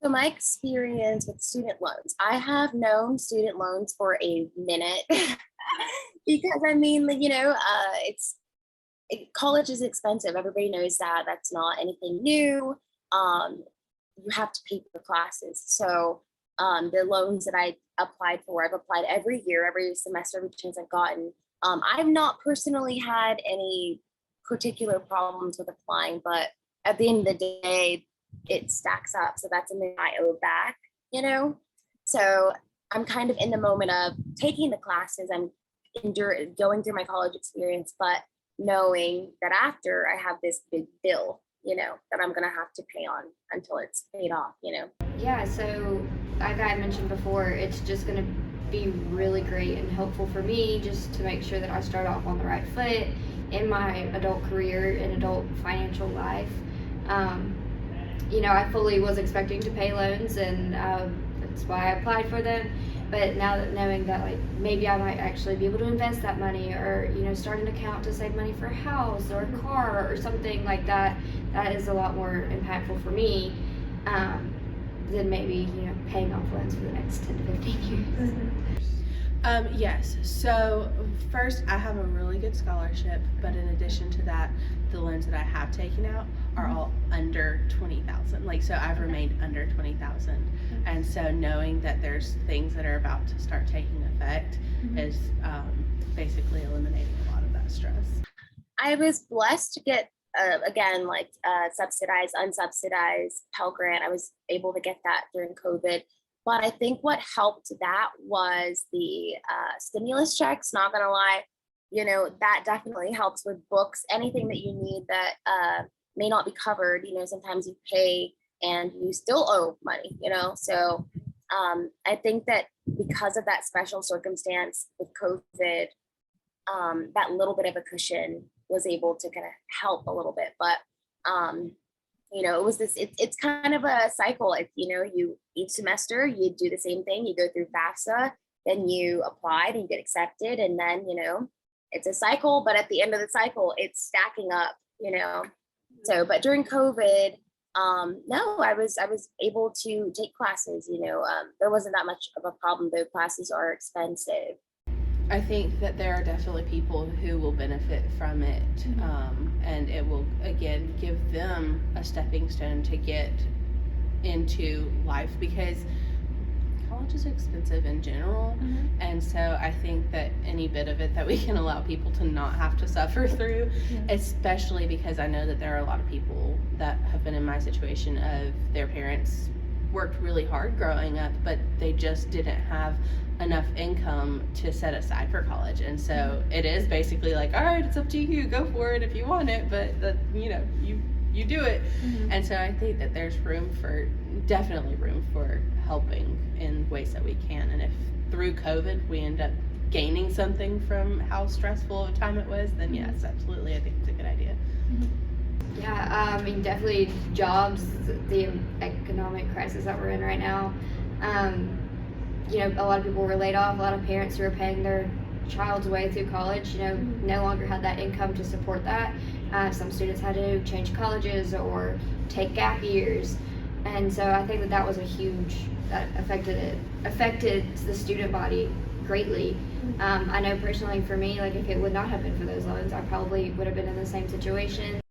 So my experience with student loans, I have known student loans for a minute because I mean, like, college is expensive. Everybody knows that. That's not anything new. Um, you have to pay for classes. So the loans that I applied for, I've applied every year, every semester, every chance I've gotten. I've not personally had any particular problems with applying, but at the end of the day, it stacks up. So that's something I owe back, you know? So I'm kind of in the moment of taking the classes. I'm going through my college experience, but knowing that after I have this big bill, that I'm gonna have to pay on until it's paid off. Yeah, so like I mentioned before, it's just going to be really great and helpful for me just to make sure that I start off on the right foot in my adult career and adult financial life. I fully was expecting to pay loans, and that's why I applied for them. But now that knowing that, like, maybe I might actually be able to invest that money, or start an account to save money for a house or a car or something like that, that is a lot more impactful for me than maybe paying off loans for the next 10 to 15 years. Yes. So first, I have a really good scholarship, but in addition to that, the loans that I have taken out are all under 20,000. So I've remained under 20,000, and so knowing that there's things that are about to start taking effect is basically eliminating a lot of that stress. I was blessed to get again, subsidized, unsubsidized Pell Grant. I was able to get that during COVID. But I think what helped that was the stimulus checks, not gonna lie. That definitely helps with books, anything that you need that may not be covered. Sometimes you pay and you still owe money, So I think that because of that special circumstance with COVID, that little bit of a cushion was able to kind of help a little bit. But it was it's kind of a cycle. You each semester you do the same thing, you go through FAFSA, then you apply and you get accepted, and then it's a cycle, but at the end of the cycle it's stacking up. So but during COVID, no, I was able to take classes. There wasn't that much of a problem, though classes are expensive. I think that there are definitely people who will benefit from it, and it will again give them a stepping stone to get into life, because college is expensive in general, and so I think that any bit of it that we can allow people to not have to suffer through, especially because I know that there are a lot of people that have been in my situation of their parents worked really hard growing up, but they just didn't have enough income to set aside for college, and so it is basically like, all right, it's up to you, go for it if you want it, but you do it. And so I think that there's definitely room for helping in ways that we can, and if through COVID we end up gaining something from how stressful of a time it was, then yes, absolutely, I think it's a good idea. Yeah, definitely jobs, the economic crisis that we're in right now. A lot of people were laid off. A lot of parents who were paying their child's way through college, no longer had that income to support that. Some students had to change colleges or take gap years. And so I think that was that affected the student body greatly. I know personally for me, if it would not have been for those loans, I probably would have been in the same situation.